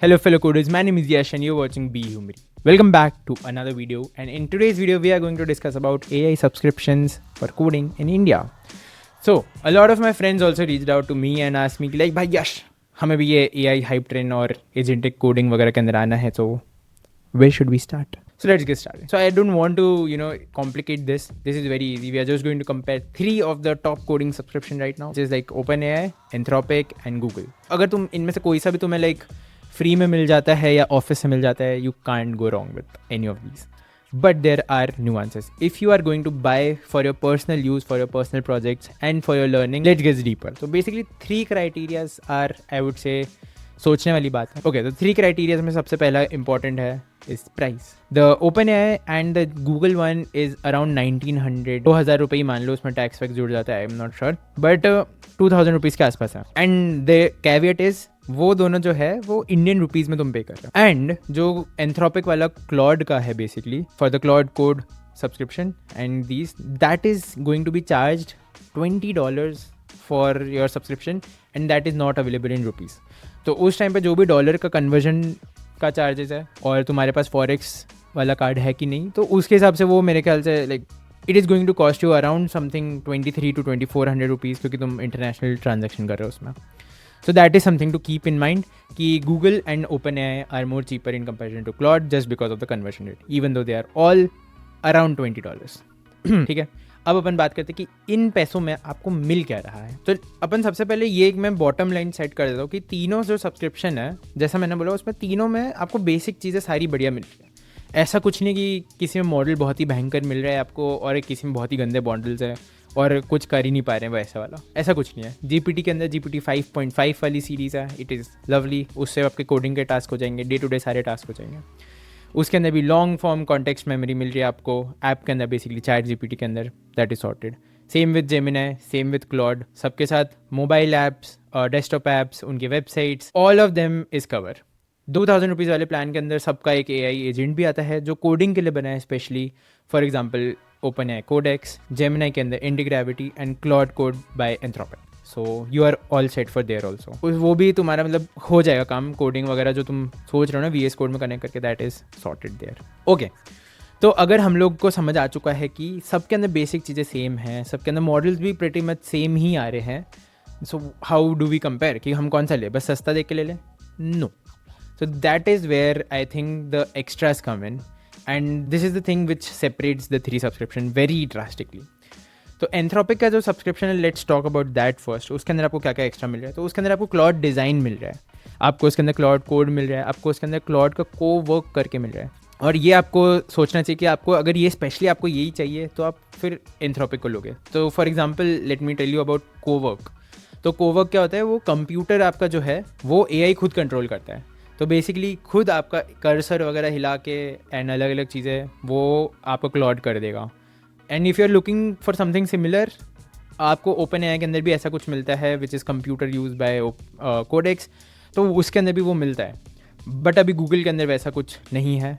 Hello fellow coders, my name is Yash and you're watching Be Humri. Welcome back to another video, and in today's video we are going to discuss about AI subscriptions for coding in India. So a lot of my friends also reached out to me and asked me कि like भाई यश हमें भी ये AI hype train और agentic coding वगैरह के अंदर आना है, so where should we start? So let's get started. So I don't want to complicate this. This is very easy. We are just going to compare 3 of the top coding subscription right now, which is like OpenAI, Anthropic and Google. अगर तुम इनमें से कोई सा भी तुम्हें like free में मिल जाता है या ऑफिस से मिल जाता है, you can't go wrong with any of these. But there are nuances. If you are going to buy for your personal use, for your personal projects and for your learning, let's get deeper. So basically 3 criteria are, I would say, सोचने वाली बात है. Okay, तो 3 criteria में सबसे पहला important है is price. The OpenAI and the Google one is around 1900, 2000 रुपये ही मान लो, उसमें टैक्स वैक्स जुड़ जाता है, I am not sure, but 2000 rupees के आसपास है. And the caveat is वो दोनों जो है वो इंडियन रुपीज़ में तुम पे कर रहे हो. एंड जो एंथ्रोपिक वाला क्लॉड का है basically for the Claude code subscription and these, that is going to be charged $20 for your subscription and that is not available in rupees. तो उस टाइम पे जो भी डॉलर का कन्वर्जन का चार्जेस है और तुम्हारे पास फॉरेक्स वाला कार्ड है कि नहीं, तो उसके हिसाब से वो मेरे ख्याल से like it is going to cost you around something 2300 to 2400 rupees, क्योंकि तुम इंटरनेशनल ट्रांजेक्शन कर रहे हो उसमें. So that is something to keep in mind कि Google and OpenAI are more cheaper in comparison to Claude just because of the conversion rate, even though they are all around $20. ठीक है, अब अपन बात करते हैं कि इन पैसों में आपको मिल क्या रहा है. तो अपन सबसे पहले ये मैं बॉटम लाइन सेट कर देता हूँ कि तीनों जो सब्सक्रिप्शन है, जैसा मैंने बोला, उसमें तीनों में आपको बेसिक चीज़ें सारी बढ़िया मिल रही है. ऐसा कुछ नहीं कि किसी में मॉडल बहुत ही भयंकर मिल रहा है आपको और किसी में बहुत ही गंदे मॉडल्स हैं और कुछ कर ही नहीं पा रहे हैं वैसा वाला. ऐसा कुछ नहीं है. GPT के अंदर GPT 5.5 वाली सीरीज़ है, इट इज़ लवली. उससे आपके कोडिंग के टास्क हो जाएंगे, डे टू डे सारे टास्क हो जाएंगे. उसके अंदर भी लॉन्ग फॉर्म कॉन्टेक्स्ट मेमोरी मिल रही है आपको ऐप के अंदर, बेसिकली चैट GPT के अंदर, that is sorted. Same with Gemini, same with Claude, सबके साथ मोबाइल ऐप्स, डेस्कटॉप ऐप्स, उनके websites, all of them is cover. 2000 rupees वाले प्लान के अंदर सबका एक AI एजेंट भी आता है जो कोडिंग के लिए बना है specially. For example OpenAI Codex, Gemini के अंदर IndiGravity and Claude Code by Anthropic. So you are all set for there also. वो भी तुम्हारा मतलब हो जाएगा काम, कोडिंग वगैरह जो तुम सोच रहे हो ना VS कोड में कनेक्ट करके, that is sorted there. Okay, तो अगर हम लोग को समझ आ चुका है कि सबके अंदर बेसिक चीज़ें सेम हैं, सबके अंदर मॉडल्स भी प्रेटी मच सेम ही आ रहे हैं, so how do we compare कि हम कौन सा ले, बस सस्ता देख के ले लें? No. So that is where I think the extras come in, and this is the thing which separates the 3 subscription very drastically. तो Anthropic का जो सब्सक्रिप्शन है, let's talk about that first. उसके अंदर आपको क्या क्या एक्स्ट्रा मिल रहा है. तो उसके अंदर आपको क्लॉड डिज़ाइन मिल रहा है, आपको उसके अंदर क्लॉड कोड मिल रहा है, आपको उसके अंदर क्लॉड का को वर्क करके मिल रहा है. और ये आपको सोचना चाहिए कि आपको अगर ये स्पेशली आपको यही चाहिए तो आप फिर Anthropic को लोगे. तो for example let me tell you about Cowork. तो कोवर्क क्या होता है, वो कंप्यूटर आपका जो है वो AI खुद कंट्रोल करता है. तो बेसिकली खुद आपका कर्सर वगैरह हिला के एंड अलग अलग चीज़ें वो आपको क्लॉड कर देगा. And if you are looking for something similar, आपको OpenAI के अंदर भी ऐसा कुछ मिलता है which is computer use by Codex, तो उसके अंदर भी वो मिलता है. बट अभी गूगल के अंदर वैसा कुछ नहीं है.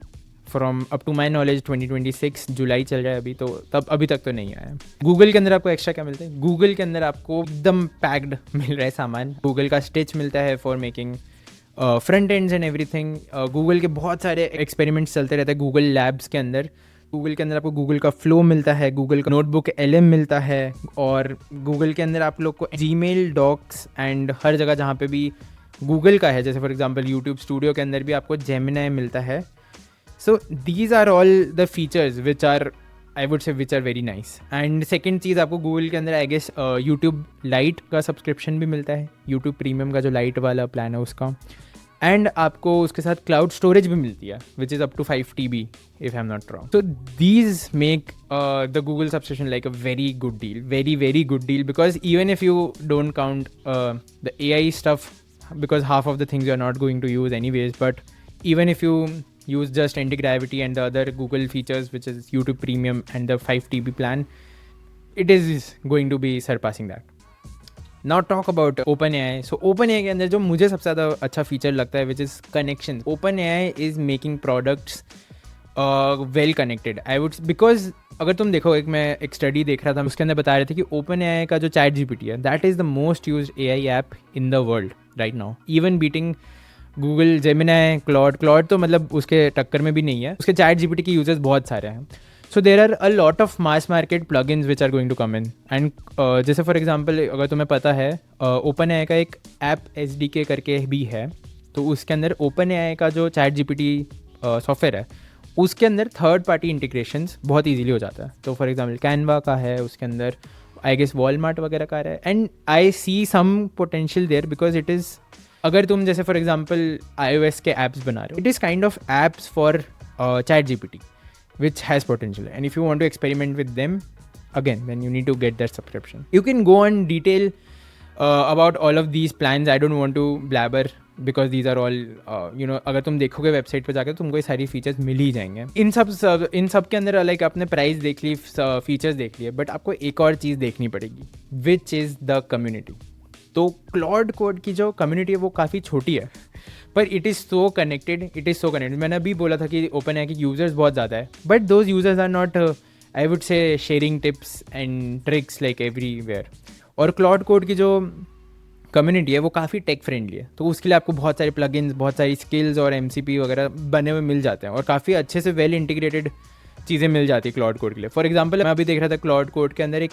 From up to my knowledge 2026 जुलाई चल रहा है अभी, तो तब अभी तक तो नहीं आया. गूगल के अंदर आपको एक्स्ट्रा क्या मिलता है? गूगल के अंदर आपको एकदम पैक्ड मिल रहा है सामान. गूगल का स्टिच मिलता है for making front ends and everything. Google के बहुत सारे एक्सपेरिमेंट्स चलते रहते हैं गूगल लैब्स के अंदर. गूगल के अंदर आपको गूगल का फ्लो मिलता है, गूगल का नोटबुक LM मिलता है, और गूगल के अंदर आप लोग को जीमेल, डॉक्स एंड हर जगह जहाँ पे भी गूगल का है, जैसे फॉर एग्जांपल यूट्यूब स्टूडियो के अंदर भी आपको जेमिनी मिलता है. So these are all the features which are, I would say, which are very nice. And second चीज़, आपको गूगल के अंदर आई गेस यूट्यूब लाइट का सब्सक्रिप्शन भी मिलता है, यूट्यूब प्रीमियम का जो लाइट वाला प्लान है उसका. एंड आपको उसके साथ क्लाउड स्टोरेज भी मिलती है which is up to 5 TB if I am not wrong. So these make the Google subscription like a very good deal, very very good deal, because even if you don't count the AI stuff, because half of the things you are not going to use anyways, but even if you use just IndiGravity and the other Google features which is YouTube Premium and the 5 TB plan, it is going to be surpassing that. Now talk about OpenAI. So OpenAI के अंदर जो मुझे सबसे ज़्यादा अच्छा feature लगता है which is connection. OpenAI is making products well connected, I would, because अगर तुम देखो, एक स्टडी देख रहा था, उसके अंदर बता रहे थे कि OpenAI का जो चैट GPT है, that is the most used AI app in the world right now, even beating Google Gemini, Claude तो मतलब उसके टक्कर में भी नहीं है, उसके चैट जीपीटी के यूजर्स बहुत सारे हैं. So there are a lot of mass market plugins which are going to come in. And जैसे फॉर एग्जांपल अगर तुम्हें पता है ओपन एआई का एक ऐप SDK करके भी है, तो उसके अंदर ओपन एआई का जो चैट जीपीटी सॉफ्टवेयर है उसके अंदर थर्ड पार्टी इंटीग्रेशंस बहुत ईजीली हो जाता है. तो फॉर एग्जांपल कैनवा का है, उसके अंदर आई गेस वॉलमार्ट वगैरह का है. And I see some potential there because it is, अगर तुम जैसे फॉर एग्जांपल iOS के ऐप्स बना रहे हो, it is kind of apps for ChatGPT which has potential, and if you want to experiment with them, again then you need to get that subscription. You can go on detail about all of these plans. I don't want to blabber because these are all अगर तुम देखोगे website पर जाकर तुमको ये सारी features मिल ही जाएंगे. इन सब के अंदर लाइक आपने प्राइस देख ली, फीचर्स देख लिए, बट आपको एक और चीज़ देखनी पड़ेगी विच इज़ द कम्युनिटी. तो क्लॉड कोड की जो कम्युनिटी है वो काफ़ी छोटी है, पर इट इज़ सो कनेक्टेड. मैंने अभी बोला था कि ओपन एआई के यूज़र्स बहुत ज़्यादा है, but those users are not, I would say, sharing tips and tricks like everywhere. और क्लॉड कोड की जो कम्युनिटी है वो काफ़ी टेक फ्रेंडली है, तो उसके लिए आपको बहुत सारे प्लगइन्स, बहुत सारी स्किल्स और MCP वगैरह बने हुए मिल जाते हैं, और काफ़ी अच्छे से वेल इंटीग्रेटेड चीज़ें मिल जाती है क्लॉड कोड के लिए. फॉर एग्जाम्पल मैं अभी देख रहा था क्लॉड कोड के अंदर एक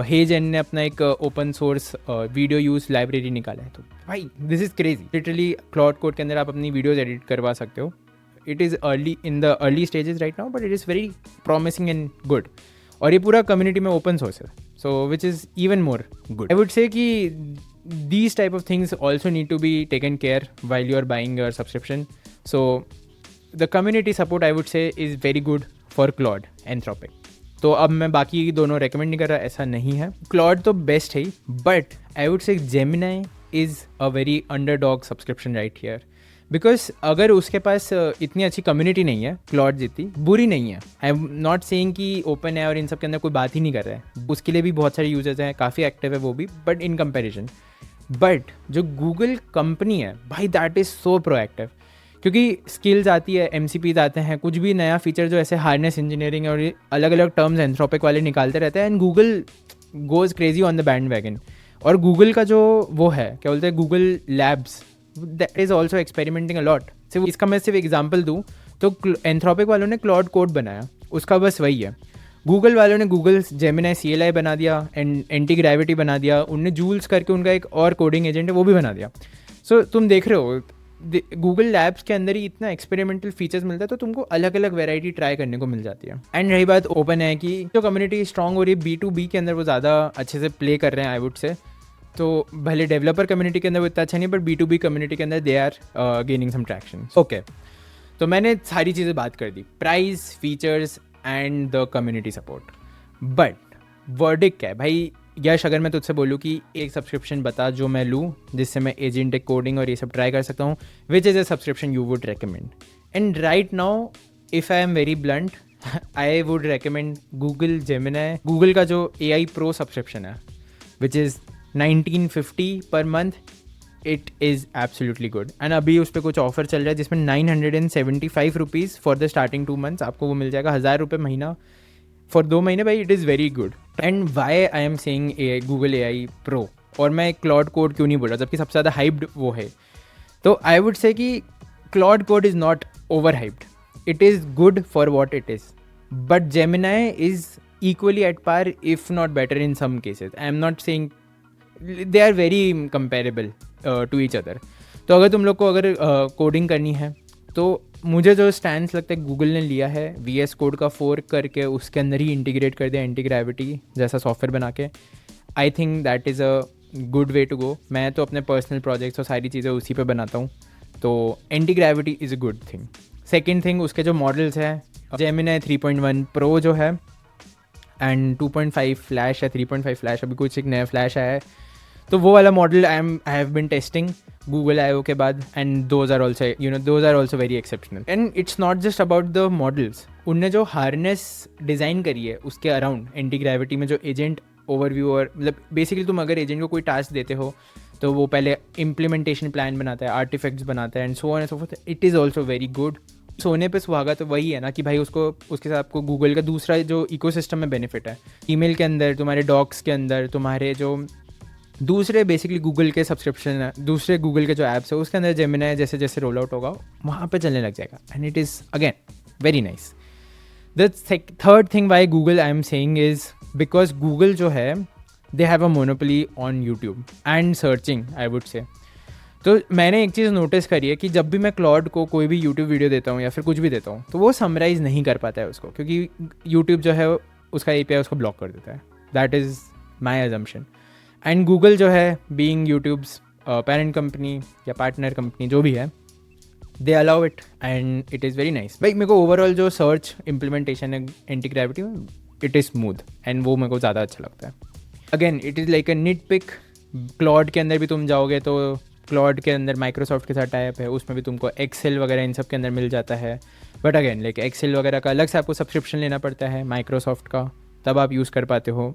हेजन ने अपना एक open source video use library निकाला है. तो भाई this is crazy. Literally Claude code के अंदर आप अपनी वीडियोज़ एडिट करवा सकते हो. It is in the early stages right now, but it is very promising and good. और ये पूरा कम्युनिटी में ओपन सोर्स है, so which is even more good. I would say कि these type of things also need to be taken care while you are buying your subscription. So the community support I would say is very good for Claude, Anthropic. तो अब मैं बाकी दोनों recommend नहीं कर रहा, ऐसा नहीं है. क्लॉड तो बेस्ट है, बट आई वुड से Gemini is a very underdog subscription right here. Because अगर उसके पास इतनी अच्छी कम्युनिटी नहीं है, क्लॉड जितनी बुरी नहीं है. आई एम नॉट सेइंग कि ओपन है और इन सब के अंदर कोई बात ही नहीं कर रहा है, उसके लिए भी बहुत सारे यूजर्स हैं, काफ़ी एक्टिव है वो भी, बट इन कंपेरिजन. बट जो गूगल कंपनी है भाई, दैट इज़ सो प्रोएक्टिव, क्योंकि स्किल्स आती है, MCPs आते हैं, कुछ भी नया फीचर जो ऐसे हार्नेस इंजीनियरिंग और अलग अलग टर्म्स एंथ्रोपिक वाले निकालते रहते हैं, and Google goes crazy on the band wagon. और गूगल का जो वो है, क्या बोलते हैं, Google labs, that is also experimenting a lot. सिर्फ इसका मैं सिर्फ एग्जाम्पल दूँ तो एंथ्रोपिक वालों ने क्लॉड कोड बनाया, उसका बस वही है. गूगल वालों ने गूगल जेमिनी CLI बना दिया, एंड एंटी ग्रेविटी बना दिया, उनने जूल्स करके उनका एक और कोडिंग एजेंट है वो भी बना दिया. सो तुम देख रहे हो गूगल लैब्स के अंदर ही इतना एक्सपेरिमेंटल फीचर्स मिलता है, तो तुमको अलग अलग वैरायटी ट्राई करने को मिल जाती है. एंड रही बात ओपन है कि जो कम्युनिटी स्ट्रांग हो रही है B2B के अंदर, वो ज़्यादा अच्छे से प्ले कर रहे हैं आई वुड से. तो भले डेवलपर कम्युनिटी के अंदर वो इतना अच्छा नहीं, बट B2B कम्युनिटी के अंदर they are gaining some traction. Okay, तो मैंने सारी चीज़ें बात कर दी, price, features and the community support. But verdict क्या है भाई? यश, अगर मैं तुझसे बोलूँ कि एक सब्सक्रिप्शन बता जो मैं लूँ जिससे मैं एजेंटिक कोडिंग और ये सब ट्राई कर सकता हूँ, which is a subscription you would recommend? And right now if I am very blunt, I would recommend Google Gemini. Google का जो AI Pro सब्सक्रिप्शन है which is 1950 per month, it is absolutely good. And अभी उस पर कुछ offer चल रहा है जिसमें 975 rupees for the starting 2 months आपको वो मिल जाएगा, 1000 रुपये महीना फॉर 2 महीने. भाई it is very good. And why I am saying Google AI Pro, और मैं क्लॉड कोड क्यों नहीं बोल रहा जबकि सबसे ज़्यादा हाइप्ड वो है? तो आई वुड से कि Claude code is not over hyped, it is good for what it is, but Gemini is equally at par if not better in some cases. I am not saying, they are very comparable to each other. तो अगर तुम लोग को अगर coding करनी है, तो मुझे जो स्टैंड लगता है गूगल ने लिया है VS कोड का फोर्क करके उसके अंदर ही इंटीग्रेट कर दिया एंटी ग्रेविटी जैसा सॉफ्टवेयर बना के, I think that is a good way to go. मैं तो अपने पर्सनल प्रोजेक्ट्स और सारी चीज़ें उसी पे बनाता हूँ, तो anti gravity is a good thing. Second thing, उसके जो मॉडल्स हैं, जेमिनी 3.1 Pro जो है, एंड 2.5 फ्लैश है, 3.5 फ्लैश, अभी कुछ एक नया फ्लैश आया है, तो वो वाला model I have been testing Google I/O के बाद, and those are also very exceptional. And it's not just about the models, उनने जो हार्नेस डिज़ाइन करी है उसके अराउंड एंटी ग्रेविटी में जो एजेंट ओवरव्यू, और मतलब बेसिकली तुम अगर एजेंट को कोई टास्क देते हो तो वो पहले इम्प्लीमेंटेशन प्लान बनाता है, आर्टिफैक्ट्स बनाता है, and so on and so fourth. It is also very good. सोने पे सुहागा तो वही है ना कि भाई उसको, उसके साथ आपको गूगल का दूसरा जो इकोसिस्टम में बेनिफिट है, ईमेल के अंदर, तुम्हारे डॉक्स के अंदर, तुम्हारे जो दूसरे बेसिकली गूगल के सब्सक्रिप्शन, दूसरे गूगल के जो ऐप्स है उसके अंदर जेमिनी जैसे जैसे रोल आउट होगा वहाँ पे चलने लग जाएगा, and it is again very nice. The third thing why Google I am saying is because Google जो है they have a monopoly on YouTube and searching I would से. तो मैंने एक चीज़ नोटिस करी है कि जब भी मैं क्लॉड को कोई भी यूट्यूब वीडियो देता हूँ या फिर कुछ भी देता हूँ तो वो समराइज़ नहीं कर पाता है उसको, क्योंकि यूट्यूब जो है उसका API उसको ब्लॉक कर देता है. That is my assumption. And Google जो है बीइंग यूट्यूब्स पेरेंट कंपनी या पार्टनर कंपनी जो भी है, they allow it and it is very nice. भाई मेरे को ओवरऑल जो सर्च इम्प्लीमेंटेशन है एंटी ग्रेविटी में, इट इज़ स्मूथ एंड वो मेरे को ज़्यादा अच्छा लगता है. Again it is like a nit pick. Claude के अंदर भी तुम जाओगे तो क्लॉड के अंदर माइक्रोसॉफ्ट के साथ टाइप है, उसमें भी तुमको एक्सेल वगैरह इन सब के अंदर मिल जाता है. बट अगेन लाइक एक्सेल वगैरह का अलग से आपको सब्सक्रिप्शन लेना पड़ता है माइक्रोसॉफ्ट का, तब आप यूज़ कर पाते हो.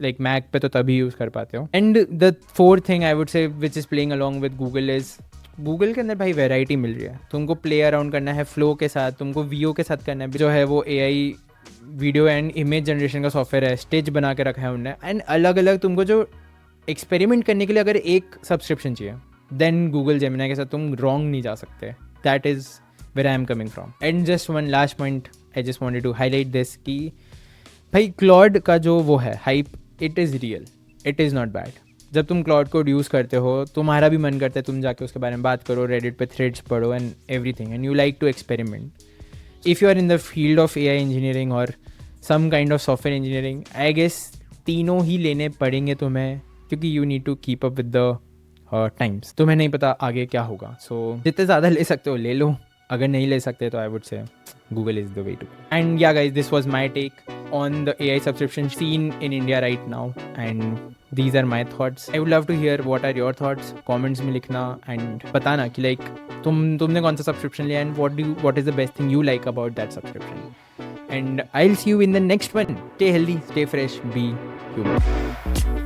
लाइक मैक पे तो तभी यूज़ कर पाते हो. And the fourth thing I would say which is playing along with Google is Google के अंदर भाई वेराइटी मिल रही है. तुमको प्ले अराउंड करना है फ्लो के साथ, तुमको VO के साथ करना है, जो है वो AI video and image generation का सॉफ्टवेयर है, स्टेज बना के रखा है उन्होंने. एंड अलग अलग तुमको जो एक्सपेरिमेंट करने के लिए अगर एक सब्सक्रिप्शन चाहिए देन गूगल जेमिनी के साथ तुम रॉन्ग नहीं जा सकते. That is where I am coming from. And just one last point I just wanted to highlight this कि भाई क्लॉड का जो वो है हाइप, it is real, it is not bad. जब तुम क्लॉड कोड यूज़ करते हो तुम्हारा भी मन करता है तुम जाके उसके बारे में बात करो, रेडिट पे थ्रेड्स पढ़ो and everything, and you like to experiment. If you are in the field of AI engineering और some kind of software engineering, I guess तीनों ही लेने पड़ेंगे तुम्हें, क्योंकि you need to keep up with the times. तुम्हें नहीं पता आगे क्या होगा. सो जितने ज़्यादा ले सकते हो ले लो, अगर नहीं ले सकते तो आई वुड से Google is the way to go. And yeah guys, this was my take on the AI subscription scene in India right now, and these are my thoughts. I would love to hear what are your thoughts. Comments में लिखना and बताना कि like तुमने कौन सा subscription लिया and what is the best thing you like about that subscription. And I'll see you in the next one. Stay healthy, stay fresh, be human.